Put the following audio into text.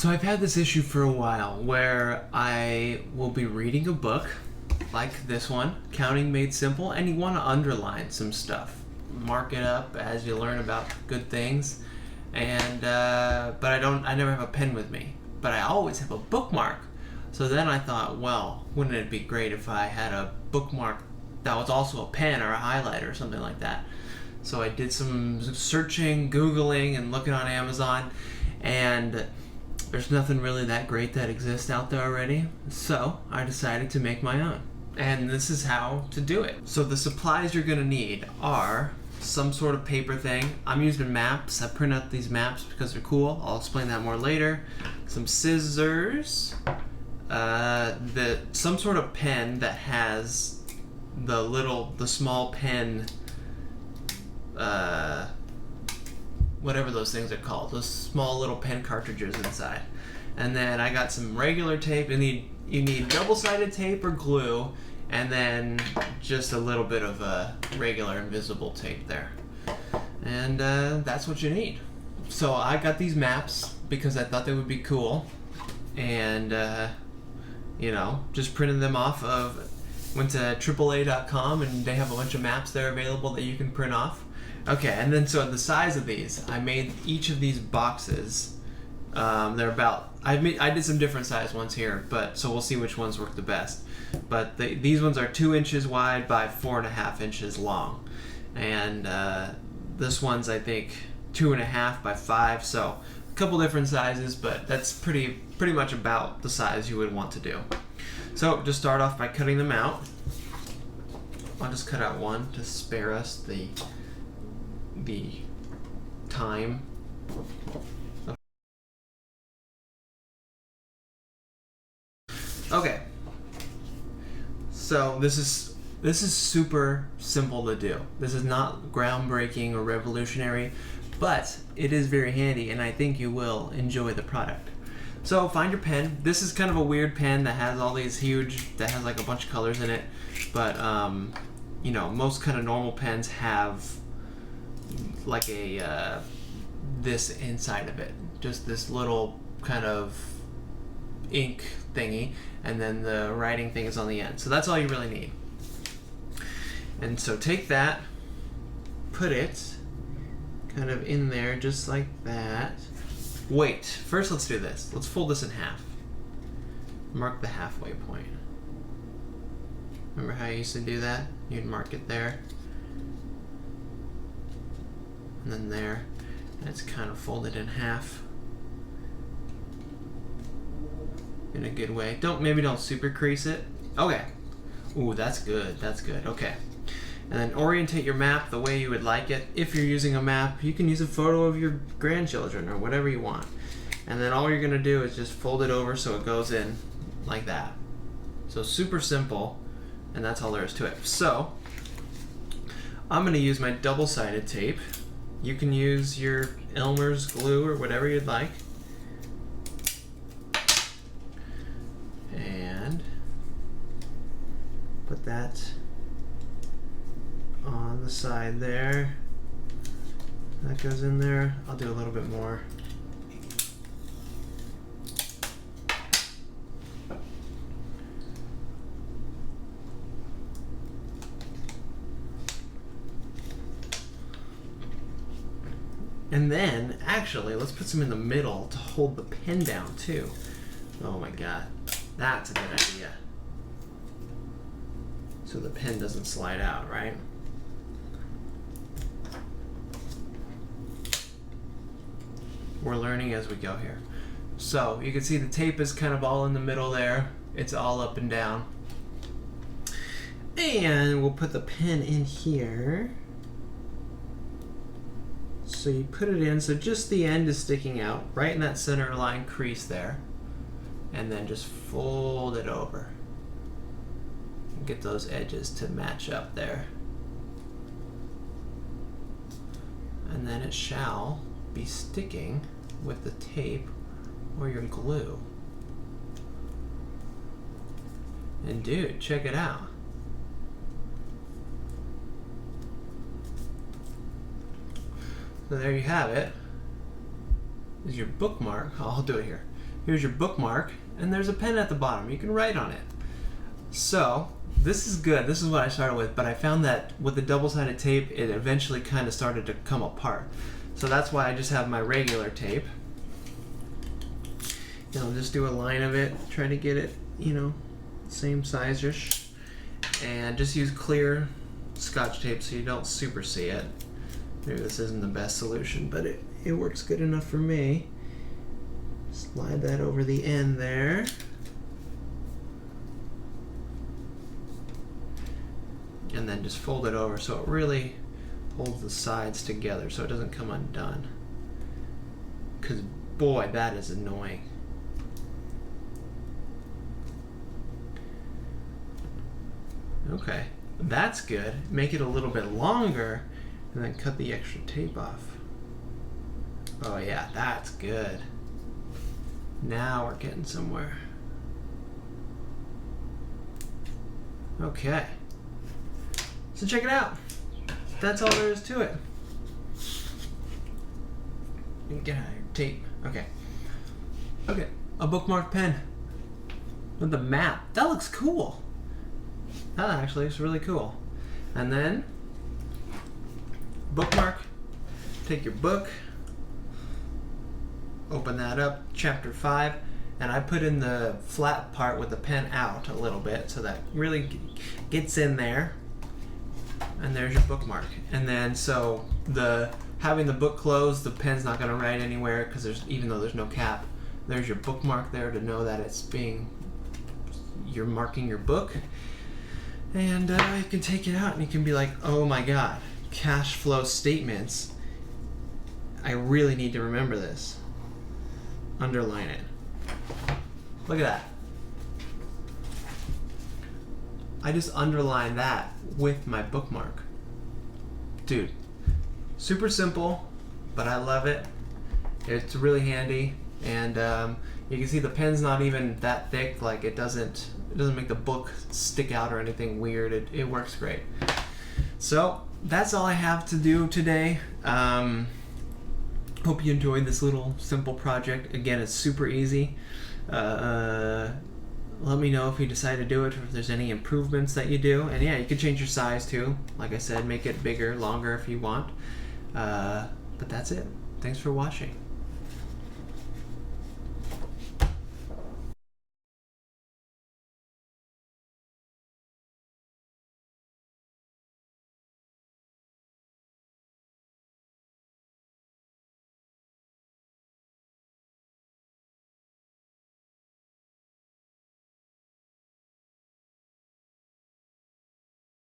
So I've had this issue for a while where I will be reading a book like this one, Counting Made Simple, and you want to underline some stuff. Mark it up as you learn about good things. And but I never have a pen with me. But I always have a bookmark. So then I thought, well, wouldn't it be great if I had a bookmark that was also a pen or a highlighter or something like that. So I did some searching, Googling, and looking on Amazon, and there's nothing really that great that exists out there already. So I decided to make my own. And this is how to do it. So the supplies you're gonna need are some sort of paper thing. I'm using maps. I print out these maps because they're cool. I'll explain that more later. Some scissors, some sort of pen that has the small pen, whatever those things are called, those small little pen cartridges inside. And then I got some regular tape. You need double-sided tape or glue, and then just a little bit of regular invisible tape there. And that's what you need. So I got these maps because I thought they would be cool, and just printed them off of, went to AAA.com, and they have a bunch of maps there available that you can print off. Okay, and then so the size of these, I made each of these boxes. They're about, I did some different size ones here, but so we'll see which ones work the best. But these ones are 2 inches wide by 4.5 inches long, and this one's I think 2.5 by 5. So a couple different sizes, but that's pretty much about the size you would want to do. So just start off by cutting them out. I'll just cut out one to spare us the time. Okay. So this is super simple to do. This is not groundbreaking or revolutionary, but it is very handy, and I think you will enjoy the product. So find your pen. This is kind of a weird pen that has all these that has like a bunch of colors in it, but most kind of normal pens have like this inside of it, just this little kind of ink thingy, and then the writing thing is on the end. So that's all you really need. And so take that, put it kind of in there just like that. Wait, first let's do this. Let's fold this in half. Mark the halfway point. Remember how you used to do that? You'd mark it there, and then there, and it's kind of folded in half in a good way. Maybe don't super crease it. Okay. Ooh, that's good. That's good. Okay. And then orientate your map the way you would like it. If you're using a map, you can use a photo of your grandchildren or whatever you want. And then all you're gonna do is just fold it over so it goes in like that. So super simple, and that's all there is to it. So I'm gonna use my double-sided tape. You can use your Elmer's glue or whatever you'd like. And put that on the side there. That goes in there. I'll do a little bit more. And then, actually, let's put some in the middle to hold the pen down too. Oh my god, that's a good idea. So the pen doesn't slide out, right? We're learning as we go here. So you can see the tape is kind of all in the middle there. It's all up and down. And we'll put the pen in here. So you put it in, so just the end is sticking out, right in that center line crease there. And then just fold it over. Get those edges to match up there. And then it shall be sticking with the tape or your glue. And dude, check it out. So there you have it. Is your bookmark. I'll do it here. here's your bookmark, and there's a pen at the bottom. You can write on it. So this is good. This is what I started with, but I found that with the double-sided tape, it eventually kind of started to come apart. So that's why I just have my regular tape. And I'll just do a line of it, try to get it, you know, same size-ish. And just use clear scotch tape so you don't super see it. Maybe this isn't the best solution, but it works good enough for me. Slide that over the end there. And then just fold it over so it really holds the sides together so it doesn't come undone. Because boy, that is annoying. Okay, that's good. Make it a little bit longer and then cut the extra tape off. Oh yeah, that's good. Now we're getting somewhere. Okay. So check it out. That's all there is to it. You can get out of your tape. Okay. Okay, a bookmark pen with the map. That looks cool. That actually looks really cool. And then bookmark. Take your book. Open that up, chapter 5, and I put in the flat part with the pen out a little bit so that really gets in there. And there's your bookmark. And then so having the book closed, the pen's not going to write anywhere because even though there's no cap, there's your bookmark there to know that you're marking your book. And you can take it out and you can be like, oh my god, cash flow statements. I really need to remember this. Underline it. Look at that. I just underlined that with my bookmark. Dude, super simple, but I love it. It's really handy, and you can see the pen's not even that thick. Like it doesn't make the book stick out or anything weird. It works great. So that's all I have to do today. Hope you enjoyed this little simple project. Again, it's super easy. Let me know if you decide to do it, or if there's any improvements that you do. And yeah, you can change your size too. Like I said, make it bigger, longer if you want. But that's it. Thanks for watching.